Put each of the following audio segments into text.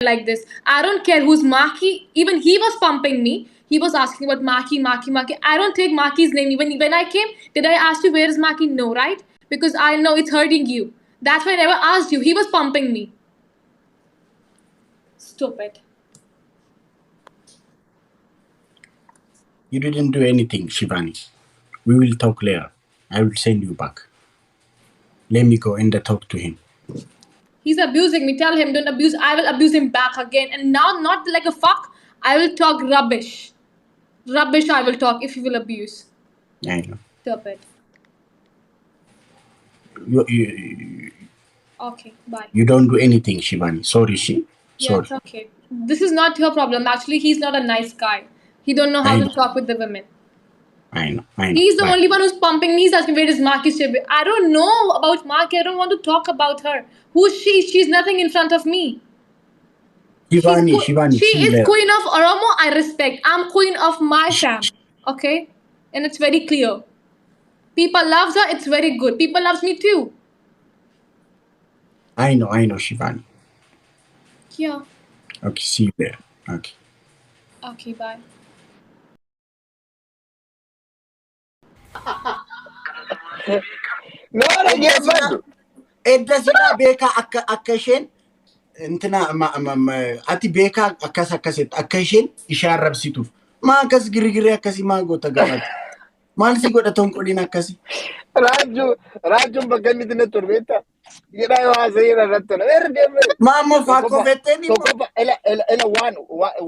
like this. I don't care who's Maki. Even he was pumping me. He was asking about Maki, Maki, Maki. I don't take Maki's name. Even when I came, did I ask you where is Maki? No, right? Because I know it's hurting you. That's why I never asked you. He was pumping me. Stupid. You didn't do anything, Shivani. We will talk later. I will send you back. Let me go and talk to him. He's abusing me. Tell him, don't abuse. I will abuse him back again. And now, not like a fuck. I will talk rubbish. Rubbish I will talk if you will abuse. I know. Stupid. You Okay, bye. You don't do anything, Shivani. Sorry, Yeah, sorry. it's okay. This is not your problem. Actually, he's not a nice guy. He don't know how I to know. talk with the women. I know. He's the Bye. only one who's pumping me. He's asking, where is Maki Shibi? I don't know about Maki. I don't want to talk about her. Who's she? She's nothing in front of me. Shivani, She see is later. queen of Oromo. I respect. I'm queen of my fam. Okay? And it's very clear. People loves her. It's very good. People loves me too. I know, Shivani. Yeah. Okay, see you there. Okay. Okay, bye. No, no, Edasina beka akka isheen intina ati beka akkasit akka isheen ishaan rabsituuf maa akkas girigiree akkasii maa goota gaafate maal si godha tonqoliin akkasii Rachuun bakka inni itti turbetta. Jedhaa yoo haasa'ee irratti tola. maa ammoo faakoo fetteen Tokkofa ela waan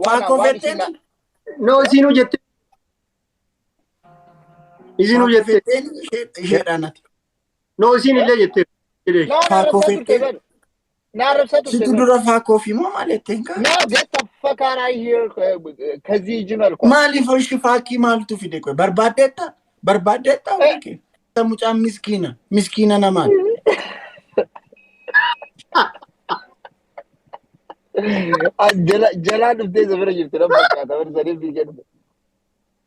faakoo fetteen No, isinu jette. Isinu faakoo jette. fetteen isheedhaan ati No, isin illee jette. faakoo fetteen Naa rabsatu situ dura faakoo fi moo maal jetteen kaa Now get the fuck out of here. Kazi Junal. maaliif hoshi faakii maaltu fide koy barbaaddeetta oke mucaan miskiina namaan Jalan dhuftee zabira jirti nama fakkaata warri sadiif biiqee dhufe.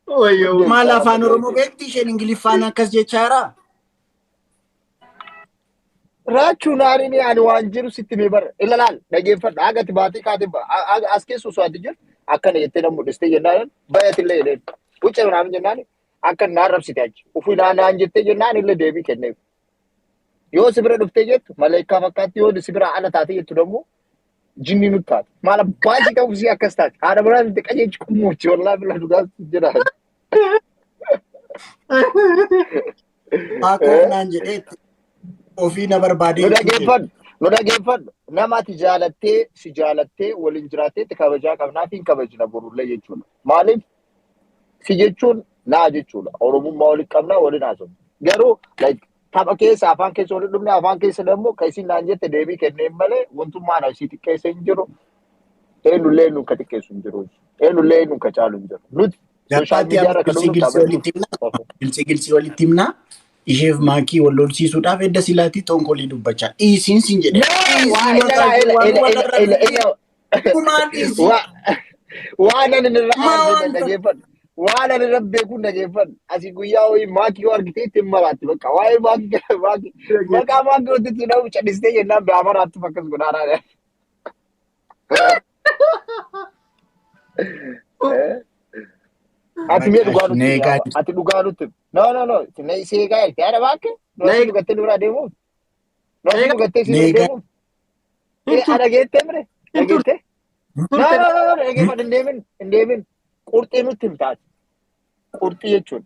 Wayyo. maal afaan oromoo beekti isheen ingiliffaan akkas jechaara Rachuun haarini ani waan jiru sitti mee bara ilaalaal dhageeffadha agati baatii kaatee as keessu so'aati jiru akkana jettee nama mudhistee jennaan bayatillee jedheen wucce biraan jennaan akka naan rabsite achi ufii naan jettee jennaan illee deebii kenneef yoo sibira dhuftee jettu maleekaa fakkaatti yoo sibira ala taatee jettu dammoo jinni nutti taate maala baasii qabu si akkas taate haadha biraan itti qajeelchi qummuuchi wallaa bila dhugaas jira. faakoo naan jedheetti ofii na barbaadee Nu dhageeffadhu nama ati jaalattee si jaalattee waliin jiraatteetti kabajaa qabnaa fi hin kabajna borullee jechuudha. Maaliif si jechuun naa jechuudha. Oromummaa waliin qabnaa waliin haasofna. Garuu tapha keessa afaan keessa waliin dhumne afaan keessa dammoo kan isin naan jette deebii kenneen malee wantummaan asii xiqqeessa hin jiru. Eenyullee nu ka xiqqeessu hin jiru. Eenyullee nu ka caalu hin jiru. Nuti sooshaal miidiyaa irra kan gilsi walitti himnaa isheef maakii wal lolsiisuudhaaf edda silaatii tonkolii dubbachaa dhiisiin sin jedhe waan ani irra beekuun dhageeffadhu asii guyyaa wayii maakii yoo argitee ittiin maraatti bakka waa'ee maakii maqaa maakii walitti dhabu cadhistee jennaan ba'aa maraatti akkas godhaanaa ati mee dhugaa nutti no ne seegaa itti ada bakke no dhugattee dura deemu no dhugattee si deemu ada geette mire geette no dhageeffadhu indeemin qurxii nutti himtaati qurxii jechuun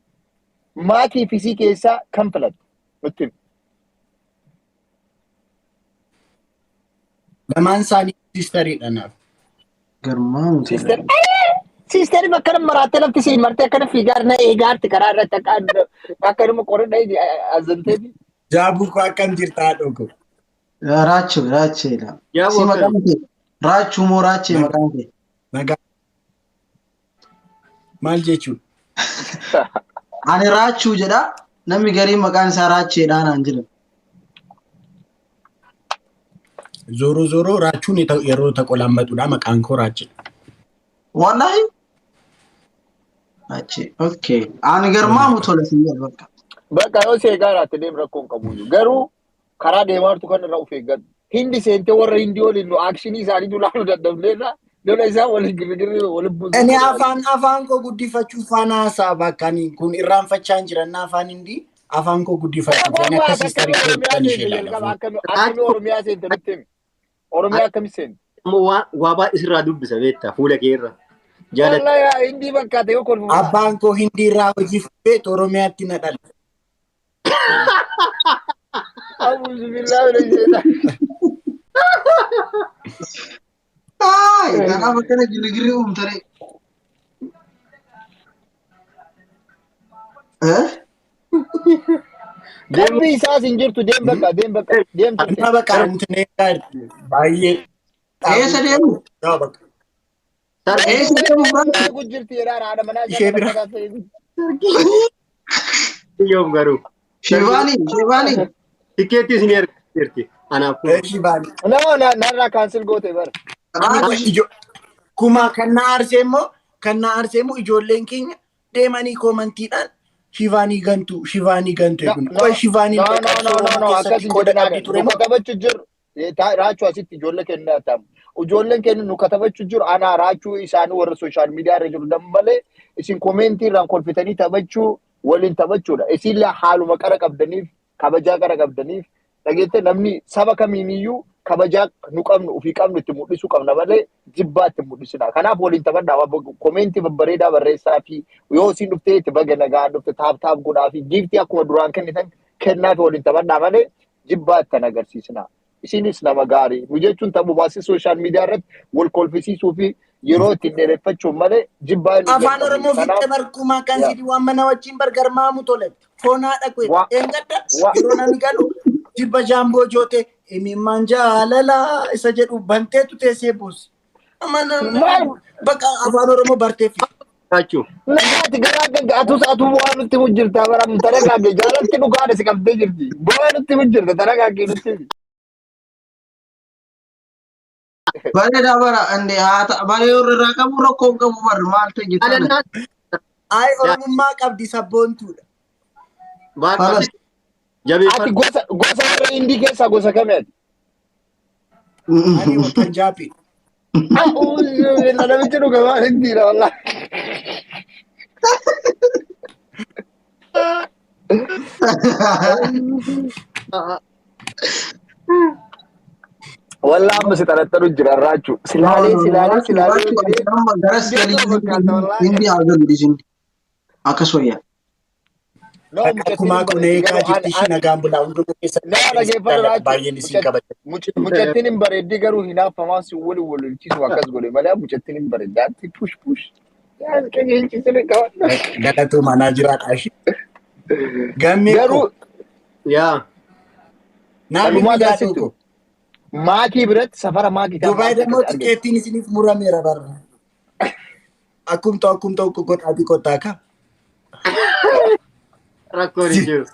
maatii fi keessaa kan filatu nutti him lamaan isaanii siistariidha naaf Garmaan Sister bakka maraatee lafti si martee akkana fiigaar na eegaarti karaa irratti akka nama qorannaa azantee jaabuu koo akkam jirtaa dhoko Raacheedha. Si maqaan kee Raachuu moo Raachee maqaan kee? nagaa maal jechuun Ani Raachuu jedha. Namni garii maqaan isaa Raacheedha naan jedha. Zoro Rachuun yeroo taqolammadudha maqaan koo Raachee. Wallahi? Raachee. Okay. Ani garmaa mutola sinjal bakka. Bakka yoo seegaa irratti deemu rakkoon qabu garuu karaa deemaa jirtu kan irraa of eeggadhu. hindi seente warra hindi waliin nu akshinii isaanii dulaaluu dadhabneerra lola isaa waliin girgirri waliin buusu. Ani afaan koo guddifachuu faana haasa'aa kan kun irraanfachaa hin jiran afaan hindi afaan koo guddifachuuf ani akkasii kariikoo ishee ilaala. Akkami Oromiyaa seente nutti himi. Oromiyaa akkami seente. Waa baay'ee sirraa dubbisa beektaa fuula kee irra. Wallahi hindi fakkaate yoo kolfu. Abbaan koo hindi irraa hojii fudhee Oromiyaatti na dhala. Abuuzu billaa bira jeeta. Kanaaf akkana girgirri uumtare. Dambi isaas hin jirtu deem bakka deemtu. Amma bakka amtinee baay'ee. Eessa deemu? Yaa bakka. Eessa deemu bakka? Gujjirti jedhaa haadha manaa Ishee bira. Yoom garuu. Shivaanii. Tikeettis ni argisiirti. Anaaf. Shivaanii. Narraa kaansil goote bara. Kuma kan na aarsee immoo ijoolleen keenya deemanii koomantiidhaan Shivaanii gantu eeguun. Shivaanii akkasii jedhan nu katabachuu jiru. Raachuu asitti ijoollee keenya ta'amu. Ijoolleen keenya nu katabachuu jiru. Ana raachuu isaanii warra sooshaal miidiyaa irra jiru dammalee isin koomentii irraan kolfitanii taphachuu waliin taphachuudha. Isinillee haaluma qara qabdaniif kabajaa qara qabdaniif dhageette namni saba kamiiniyyuu kabajaa nu qabnu ofii qabnu itti mul'isuu qabna malee jibbaa itti mul'isina. Kanaaf waliin taphadhaa koomentii babbareedaa barreessaa fi yoo isin dhuftee itti baga nagaa dhufte taap godhaa fi giiftii akkuma duraan kennitan kennaafi waliin taphadhaa malee jibbaa itti agarsiisna. Isinis nama gaarii nu jechuun taphu baasii sooshaal miidiyaa irratti wal kolfisiisuu fi yeroo ittiin dheereffachuun malee jibbaa inni afaan Oromoo fiixee barkumaa kan sidii waan mana wajjin bargarmaamu tole foonaa dhaqee eengadda yeroo namni galu jibba jaamboo joote ilmaan jaalalaa isa jedhu banteetu teessee buusi. Bakka afaan Oromoo bartee fi. Raachuu. Nagaatti garaa atuu waan nutti mujjirtaa baram taragaagee jaalatti dhugaadha si qabdee jirti. Bu'aa nutti mujjirta taragaagee nutti. Bareedaa bara baree irraa qabu rakkoon qabu barri maal ta'e jettan. Ay Oromummaa qabdi sabboontuudha. Ati gosa warra Hindii keessaa gosa kamiiti? Ani Punjaabi. Namichi dhuga waan Hindiidha wallahi. Wallah amma si xaraxaru jira Raachuu. Silaalee. Garas hindi haa guddisin. Akkas wayyaa. Akkuma kun eegaa jirti ishii nagaan bulaa hunduma keessatti baay'een isin qabate. Mucattiin hin bareeddi garuu hinaafamaa si wal ilchiisu akkas godhe malee mucattiin hin bareeddaatti push. Galatoo manaa jiraadha ishii. Gammee garuu yaa. Naannoo jaatoo Maakii biratti safara maakii kan Dubaay demoo tikeettiin isiniif murameera barra. Akkum ta'u godhaatii kottaa ka. Rakkoon hin jiru.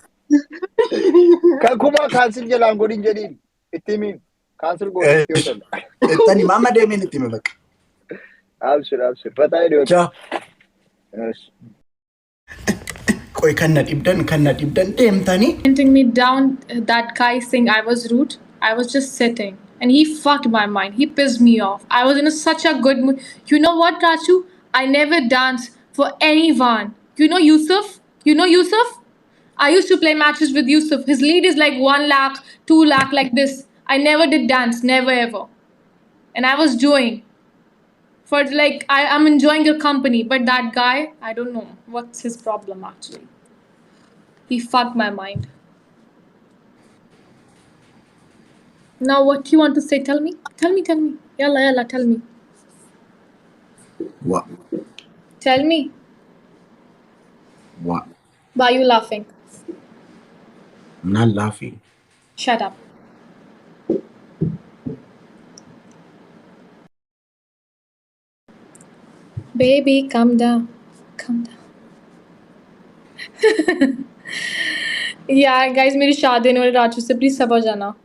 Kan kuma kaansil jalaan godhin jedhiin itti himin kaansil godhin yoo ta'u. Ittani mamma deemeen itti hime bakka. Abshir. Fataa idoo. Ciao. Qoy kan na dhibdan deemtanii. Hunting me down, that guy saying I was rude. I was just sitting and he fucked my mind. He pissed me off. I was in such a good mood. You know what, Rachu? I never danced for anyone. You know Yusuf? I used to play matches with Yusuf. His lead is like 1 lakh, 2 lakh, like this. I never did dance, never ever. And I was doing. For like, I'm enjoying your company. But that guy, I don't know. What's his problem actually? He fucked my mind. Now what do you want to say? Tell me. Yalla, tell me. What? Tell me. What? Why are you laughing? I'm not laughing. Shut up. Baby, calm down. Yeah, guys, मेरी शादी होने वाली राजू से please समझ जाना.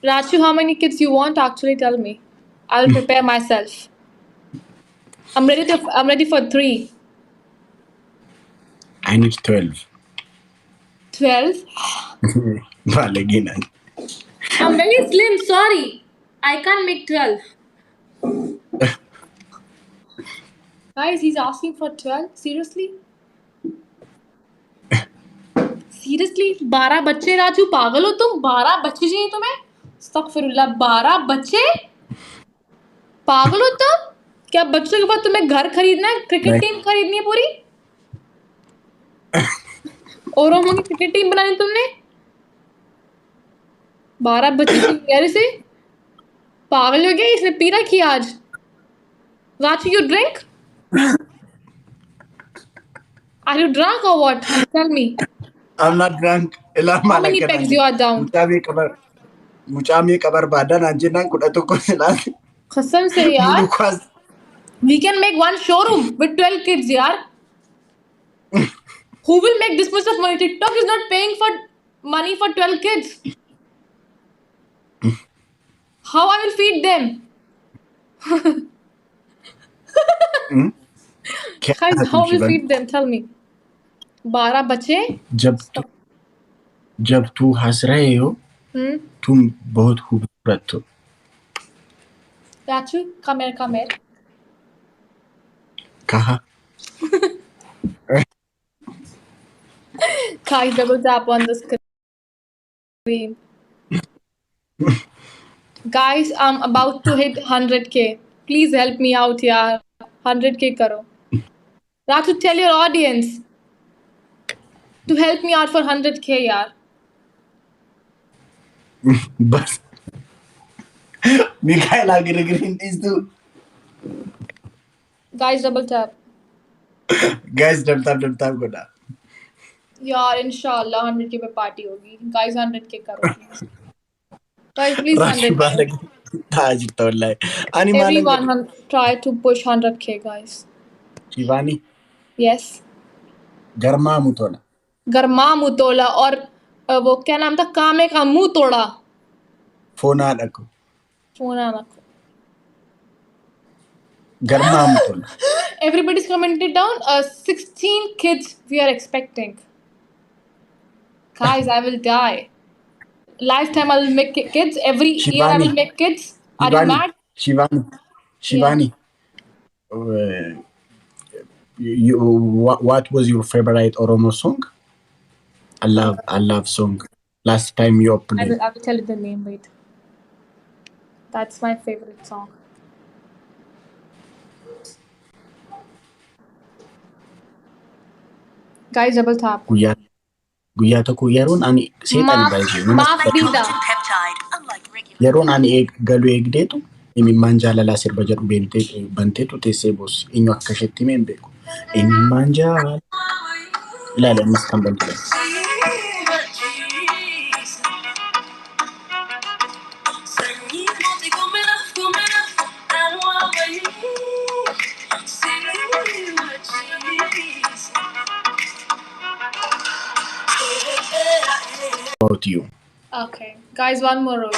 Rachu, how many kids you want? Actually, tell me. I'll prepare myself. I'm ready for 3. I need 12. 12? Vale, again. I'm very slim, sorry. I can't make 12. Guys, he's asking for 12? Seriously? Seriously? 12 बच्चे राजू पागल हो तुम? 12 बच्चे चाहिए तुम्हें? अस्तगफिरुल्लाह 12 बच्चे? पागल हो तुम? क्या बच्चों के बाद तुम्हें घर खरीदना है? क्रिकेट टीम खरीदनी है पूरी? औरों की क्रिकेट टीम बनानी तुमने? 12 बच्चे चाहिए से? पागल हो गया? इसने पी रखी आज? Rachu, you drink? Are you drunk or what? Tell me. I'm not drunk. How many pegs you are down? Mucamee kabar badan anjinan kuda tokko silaati. Qasam se yaar. Mulukas. We can make one showroom with 12 kids, yaar. Who will make this much of money? TikTok is not paying for money for 12 kids. How I will feed them? Guys, how will feed them? Tell me. 12 बच्चे? जब तू हंस रहे हो, तुम बहुत खूबसूरत हो. Rachu, come here. कहा? Guys, double tap on the screen. Guys, I'm about to hit 100k. Please help me out, yaar. 100k karo. Rachu, tell your audience to help me out for 100k, yaar. बस. Mikhaila green is too. Guys, double tap. Guys, double tap go na. यार इंशाल्लाह 100k पे पार्टी होगी. Guys, 100k करो please. Guys, please 100k. ताज तो लाए. Everyone try to push 100k, guys. Shivani. Yes. गर्मा मुतोला और वो क्या नाम था? कामे का मुंह तोड़ा. फोन आना को. गर्मा मुतोला. Everybody's commented down. 16 kids we are expecting. Guys, I will die. Lifetime I will make kids. Every year I will make kids. Are you mad? Shivani. What was your favorite Oromo song? I love song. Last time you played. I will tell you the name. Wait. That's my favorite song. Guys, double tap. Guyyaa tokko yeroon ani seexan baay'ee maaf dida. Yeroon ani galuu eegdeetu imimmaan jaalalaa sirba jedhu banteetu teessee boossi. Eenyu akka isheetti himee hin beeku. Imimmaan jaalala. Ilaali ammas kan bantu. About you. Okay, guys, one more row.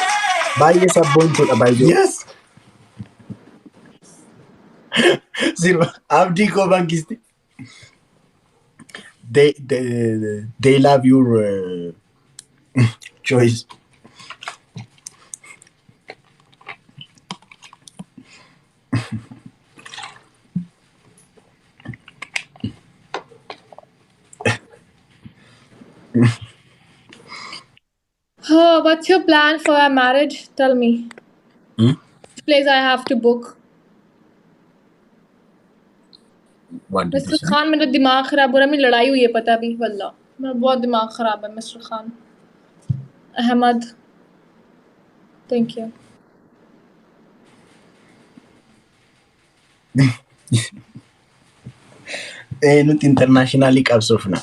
Baay'ee sabboon tudha baay'ee. Yes. Sirba abdii koo bankisti. They love your choice. What's your plan for our marriage? Tell me. Which place I have to book? Mister Khan मेरा दिमाग खराब हो रहा है. मेरी लड़ाई हुई है पता भी वल्लाह. मेरा बहुत दिमाग खराब है mister Khan. Ahmad. Thank you. Nuti internationally qabsoofna.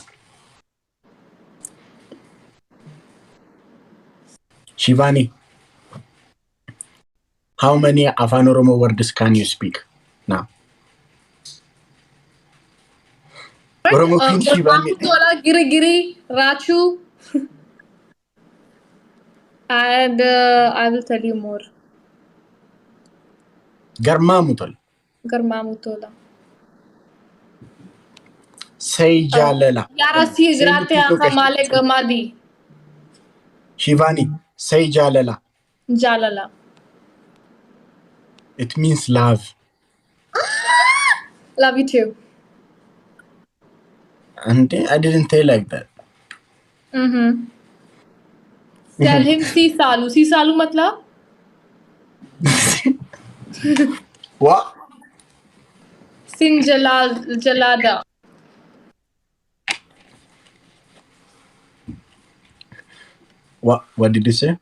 Shivani, how many Afaan Oromo words can you speak now? Oromo Shivani. Giri, Rachu. And I will tell you more. Garma Mutola. Say jalala. Yara si grate hamale gamadi. Shivani, Say jalala. Jalala. It means love. Love you too. And I didn't say like that. Tell him si salu. Si salu matlab? What? Sin jalada. What did you say?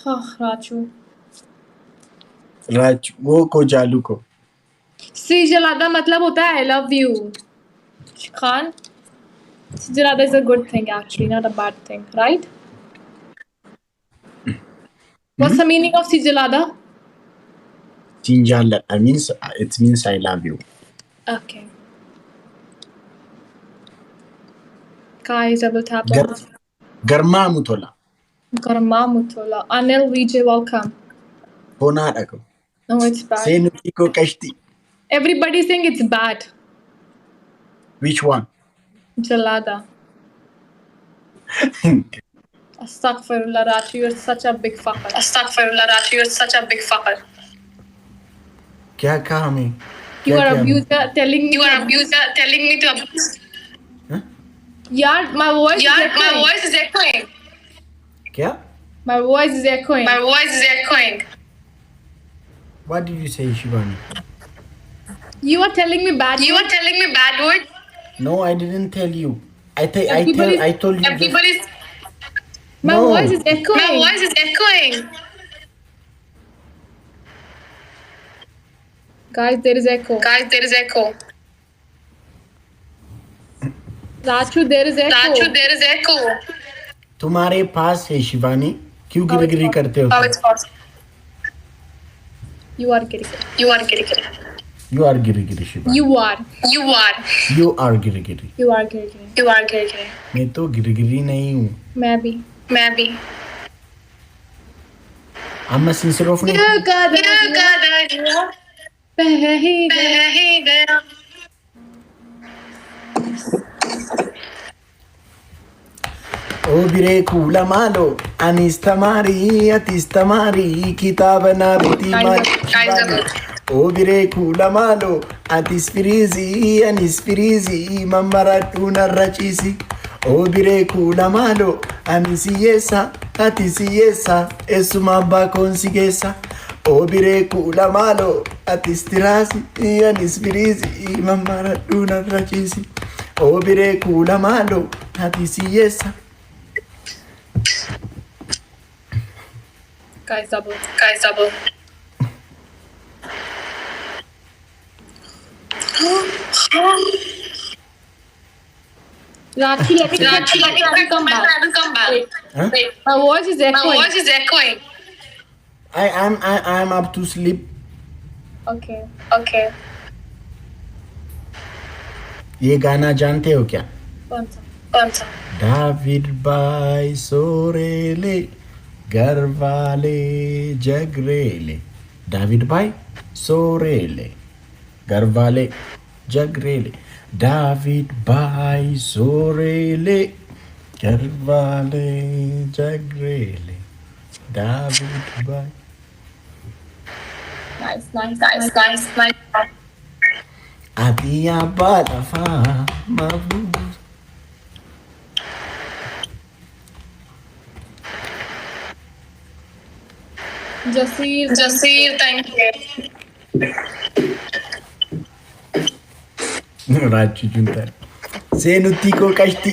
Rachu. Raj, वो को जालू को. Si jalada matlab hota hai I love you. Khan. Si jalada is a good thing actually, not a bad thing, right? What's the meaning of si jalada? Sinjala. It means I love you. Okay. Guys, double tap. Garma mutola. Garma mutola. Anil Vijay, welcome. Hona dako. No, it's bad. Say nuti ko kashti. Everybody's saying it's bad. Which one? Jalada. Astaghfirullah, Rachu, you're such a big fucker. Astaghfirullah, Rachu, you're such a big fucker. क्या कहा मैं? You क्या are किया abuser telling me to abuse. Huh? Yeah, my voice is echoing. क्या? My voice is echoing. What did you say, Shivani? You are telling me bad words. No, I didn't tell you. I told you. Everybody's. My No. voice is echoing. Guys, there is echo. Rachu, there is echo. तुम्हारे पास है शिवानी. क्यों गिरगिरी करते हो? You are getting it. You are Girgiri Shivani. You are. You are Girgiri. You are getting it. मैं तो गिरगिरी नहीं हूँ. मैं भी. I'm a sincere of नहीं. बह ही गया. O bire kula malo, anistamari, atistamari, kitabana biti mari. O bire kula malo, anispirizi, mamaratuna rachisi. O bire kula malo, anisiyesa, esuma ba consigesa. O bire kula malo, atistirasi, anispirizi, mamaratuna rachisi. O bire kula malo, atisiyesa. Guys, double. Rachi, let me come back. Wait. Huh? My voice is echoing. I'm up to sleep. Okay. ये गाना जानते हो क्या? कौन सा? David by Sorele, Garvale Jagrele. David by Sorele, Garvale Jagrele. David by Sorele, Garvale Jagrele. David by. Nice. Adia Balafa Mabu. Jasir, thank you. Rachuun India. Seenutti ko kashti.